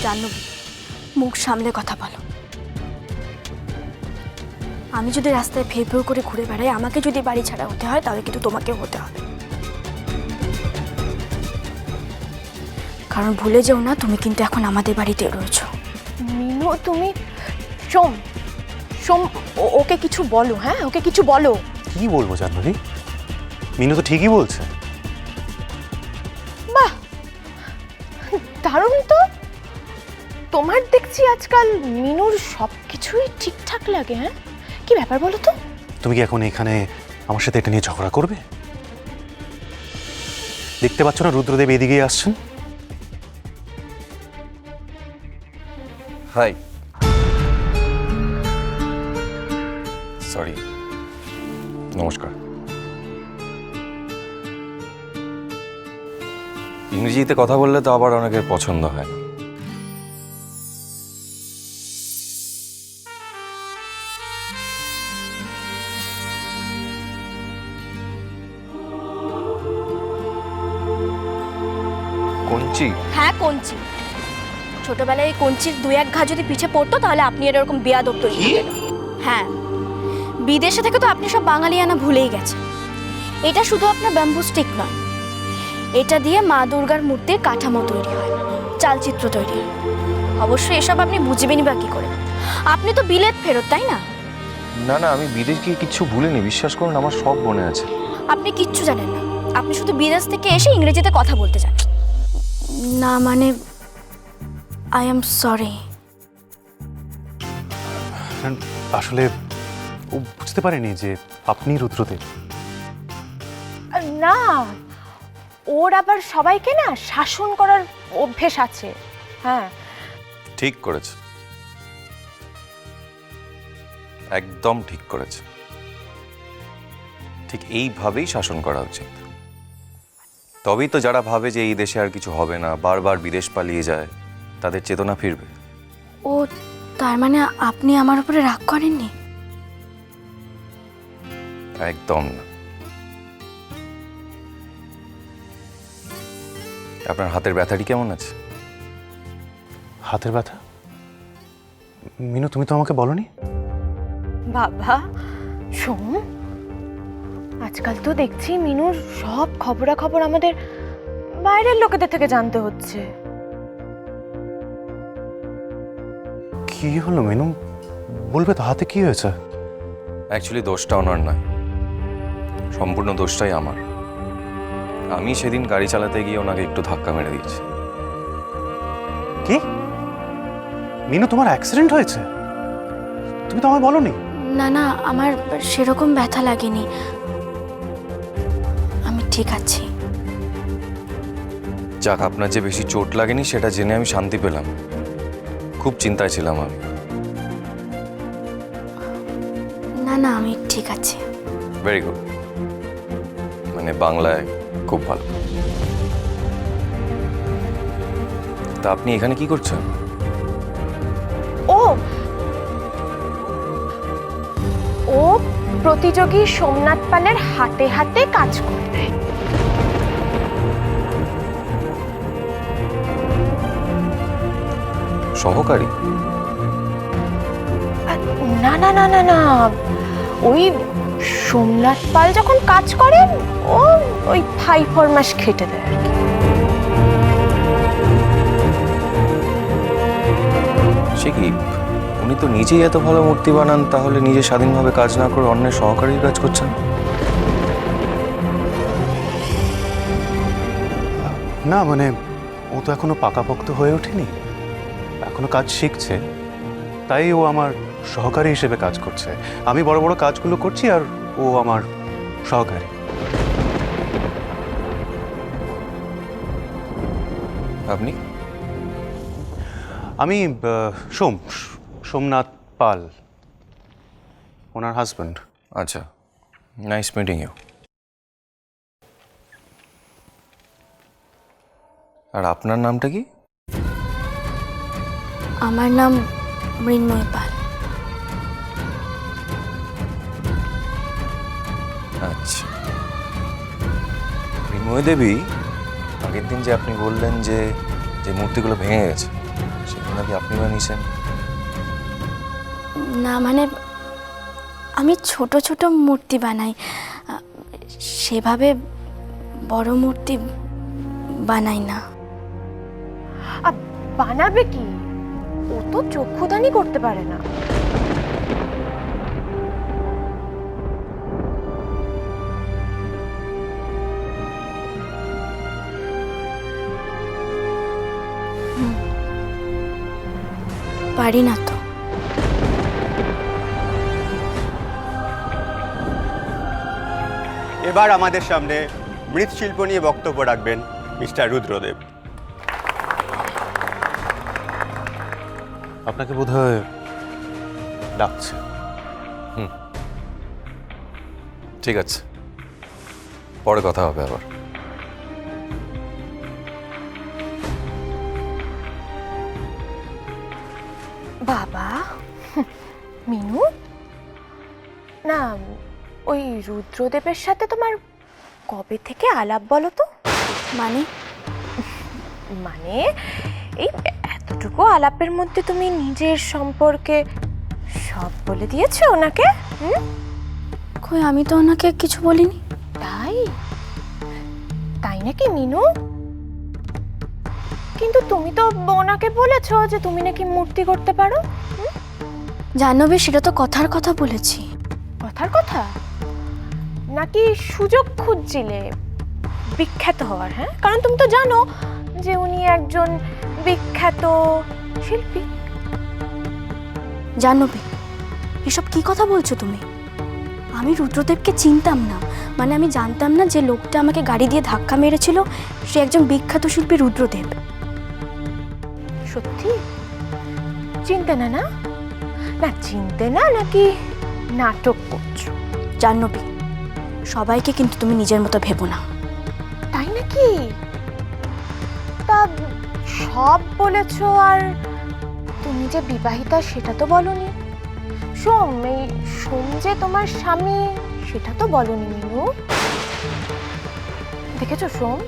জাহ্নবী, মুখ সামলে কথা বলো। আমি যদি রাস্তায় ফেউ ফেউ করে ঘুরে বেড়াই, আমাকে যদি বাড়ি ছাড়া হতে হয়, তাহলে কিন্তু তোমাকেও হতে হবে। কারণ ভুলে যেও না, তুমি কিন্তু এখন আমাদের বাড়িতে রয়েছো। মিনু, তুমি সোম সোম ওকে কিছু বলো। হ্যাঁ, ওকে কিছু বলো। কি বলবো জাহ্নবী? মিনু তো ঠিকই বলছে। বাহ, দারুণ তো। তোমার দেখছি আজকাল মিনুর সব কিছুই ঠিকঠাক লাগে। হ্যাঁ, কি ব্যাপার বলো তো? তুমি কি এখন এখানে আমার সাথে এটা নিয়ে ঝগড়া করবে? দেখতে পাচ্ছ না রুদ্রদেব এদিকেই আসছেন। হাই, সরি, নমস্কার। ইংরেজিতে কথা বললে তো আবার অনেকের পছন্দ হয় না। কঞ্চি? হ্যাঁ, কঞ্চি। ছোটবেলায় এই কঞ্চির 2-1 ঘা যদি পিছে পড়তো, তাহলে আপনি এরকম বেয়াদব তৈরি হতেন। হ্যাঁ, বিদেশে থেকে তো আপনি সব বাঙালিয়ানা ভুলেই গেছেন। এটা শুধু আপনার ব্যাম্বু স্টিক নয়, এটা দিয়ে মা দুর্গার মূর্তির কাঠামো তৈরি হয়, চালচিত্র তৈরি হয়। অবশ্যই এসব আপনি বুঝবেনই বা কি করে? আপনি তো বিলেত ফেরত, তাই না? না না, আমি বিদেশ গিয়ে কিচ্ছু ভুলিনি, বিশ্বাস করুন, আমার সব মনে আছে। আপনি কিচ্ছু জানেন না। আপনি শুধু বিদেশ থেকে এসে ইংরেজিতে কথা বলতে জানেন। না মানে, আই এম সরি। আসলে ও বুঝতে পারেনি যে আপনি রুদ্রদেব। না, ওর আবার সবাইকে না শাসন করার অভ্যেস আছে। হ্যাঁ, ঠিক করেছে, একদম ঠিক করেছে। ঠিক এইভাবেই শাসন করা উচিত। তবেই তো যারা ভাবে যে এই দেশে আর কিছু হবে না, বারবার বিদেশ পালিয়ে যায়, তাদের চেতনা ফিরবে। ও, তার মানে আপনি আমার উপরে রাগ করেননি? একদম না। আপনার হাতের ব্যথাটি কেমন আছে? হাতের ব্যথা? মিনু, তুমি তো আমাকে বলনি। বাবা সোম, আজকাল তো দেখছি মিনুর সব খবরাখবর আমাদের বাইরের লোকেদের থেকে জানতে হচ্ছে। কি হলো মিনু? বলবে তো, হাতে কি হয়েছে? অ্যাকচুয়ালি দোষটা ওনার নয়, সম্পূর্ণ দোষটাই আমার। আমি সেদিন গাড়ি চালাতে গিয়ে ওনাকে একটু ধাক্কা মেরে দিয়েছি। কি? মিনু, তোমার অ্যাক্সিডেন্ট হয়েছে? তুমি তো আমায় বলনি। না না, আমার সেরকম ব্যথা লাগেনি, আমি ঠিক আছি। যাক, আপনার যে বেশি চোট লাগেনি সেটা জেনে আমি শান্তি পেলাম। খুব চিন্তায় ছিলাম আমি। না না, আমি ঠিক আছি। ভেরি গুড, মানে বাংলায় খুব ভালো। তা আপনি এখানে কি করছেন? ও ও প্রতিযোগী সোমনাথ পালের হাতে হাতে কাজ করবে। সহকারী? না না না না না, ওই সোমনাথ পাল যখন কাজ করেন, ও ওই 5-4 মাস খেটে দেয় আর কি। সে কি, উনি তো নিজেই এত ভালো মূর্তি বানান, তাহলে নিজে স্বাধীনভাবে কাজ না করে অন্যের সহকারীর কাজ করছেন? না মানে, ও তো এখনো পাকাপোক্ত হয়ে ওঠেনি, এখনো কাজ শিখছে, তাই ও আমার সহকারী হিসেবে কাজ করছে। আমি বড় বড় কাজগুলো করছি আর ও আমার সহকারী। আপনি? আমি সোমনাথ পাল, ওনার হাজব্যান্ড। আচ্ছা, নাইস মিটিং ইউ। আর আপনার নামটা কি? আমার নাম মৃন্ময় পাল। আচ্ছা, মৃন্ময় দেবী, আগের দিন যে আপনি বললেন যে যে মূর্তিগুলো ভেঙে গেছে, নাকি আপনি বানিয়েছেন? না মানে আমি ছোট ছোট মূর্তি বানাই, সেভাবে বড় মূর্তি বানাই না। বানাবে কি? ও তো চক্ষুদানি করতে পারে না। পারি না তো। এবার আমাদের সামনে মৃৎশিল্প নিয়ে বক্তব্য রাখবেন মিস্টার রুদ্রদেব। আপনাকে বোধহয় ডাকছে। ঠিক আছে, পরে কথা হবে আবার। বাবা, মিনু, না ওই রুদ্রদেবের সাথে তোমার কবে থেকে আলাপ বলো তো? মানে মানে এই এতটুকু আলাপের মধ্যে তুমি নিজের সম্পর্কে সব বলে দিয়েছো ওনাকে? কই, আমি তো ওনাকে কিছু বলিনি। তাই তাই নাকি মিনু? কিন্তু তুমি তো ওনাকে বলেছো যে তুমি নাকি মূর্তি করতে পারো। জাহ্নবী, সেটা তো কথার কথা বলেছি। কথার কথা নাকি সুযোগ খুঁজছিলে বিখ্যাত হওয়ার? হ্যাঁ, কারণ তুমি তো জানো যে উনি একজন বিখ্যাত শিল্পী। জাহ্নবী, এসব কি কথা বলছো তুমি? আমি রুদ্রদেবকে চিনতাম না, মানে আমি জানতাম না যে লোকটা আমাকে গাড়ি দিয়ে ধাক্কা মেরেছিল সে একজন বিখ্যাত শিল্পী রুদ্রদেব। সত্যি চিনতে না? না না চিনতে না, নাকি নাটক করছো? জাহ্নবী, সবাইকে কিন্তু তুমি নিজের মতো ভেবো না। তাই নাকি? তা সব বলেছো, আর তুমি যে বিবাহিতা সেটা তো বলনি। সোম, এই সোম যে তোমার স্বামী সেটা তো বলনি মিনু। দেখেছো সোম,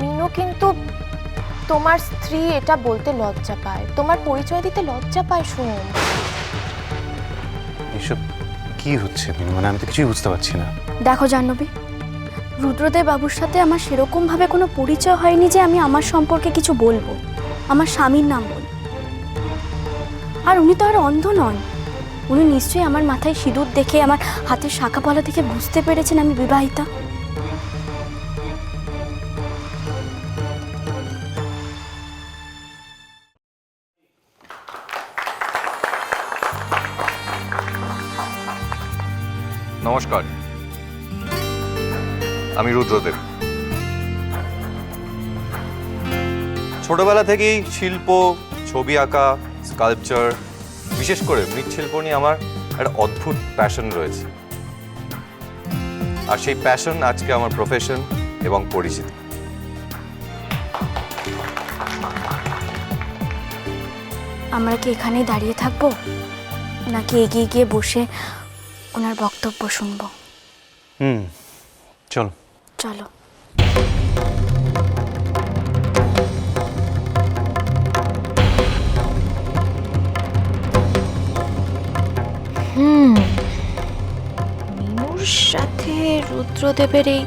মিনু কিন্তু তোমার স্ত্রী এটা বলতে লজ্জা পায়, তোমার পরিচয় দিতে লজ্জা পায় সোম। এসব কি হচ্ছে মিনু? মানে আমি তো কিছুই বুঝতে পারছি না। দেখো জাহ্নবী, রুদ্রদেব বাবুর সাথে আমার সেরকমভাবে কোনো পরিচয় হয়নি যে আমি আমার সম্পর্কে কিছু বলবো, আমার স্বামীর নাম বল। আর উনি তো আর অন্ধ নন, উনি নিশ্চয়ই আমার মাথায় সিঁদুর দেখে, আমার হাতের শাখা পলা দেখে বুঝতে পেরেছেন আমি বিবাহিতা। নমস্কার, আমি রুদ্রদেব। ছোটবেলা থেকেই শিল্প, ছবি আঁকা, স্কাল্পচার, বিশেষ করে মৃৎশিল্প নিয়ে আমার একটা অদ্ভুত প্যাশন রয়েছে। আর সেই প্যাশন আজকে আমার প্রফেশন এবং পরিচিতি। আমরা কি এখানেই দাঁড়িয়ে থাকবো, নাকি এগিয়ে গিয়ে বসে ওনার বক্তব্য শুনবো? চলো চলো। মিনুর সাথে রুদ্রদেবের এই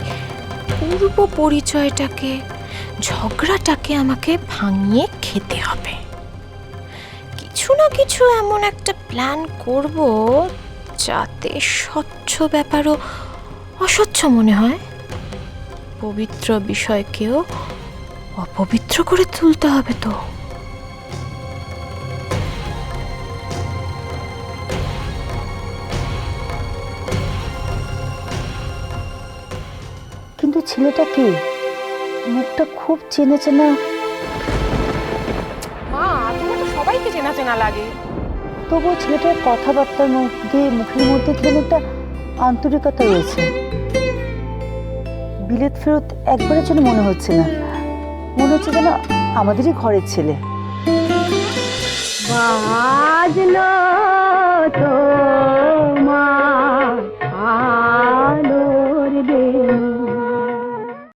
পূর্ব পরিচয়টাকে, ঝগড়াটাকে আমাকে ভাঙিয়ে খেতে হবে। কিছু না কিছু এমন একটা প্ল্যান করব যাতে স্বচ্ছ ব্যাপারও অস্বচ্ছ মনে হয়, পবিত্র বিষয়কেও অপবিত্র করে তুলতে হবে তো। কিন্তু ছেলেটা কে? মুখটা খুব চেনা চেনা। মা, তোমার তো সবাইকে চেনা চেনা লাগে। তবুও ছেলেটার কথাবার্তার মধ্যে, মুখের মধ্যে কেমন একটা আন্তরিকতা রয়েছে। বিলেত ফেরত একবারের জন্য মনে হচ্ছে না, মনে হচ্ছে যেন আমাদেরই ঘরের ছেলে। বাজলো তো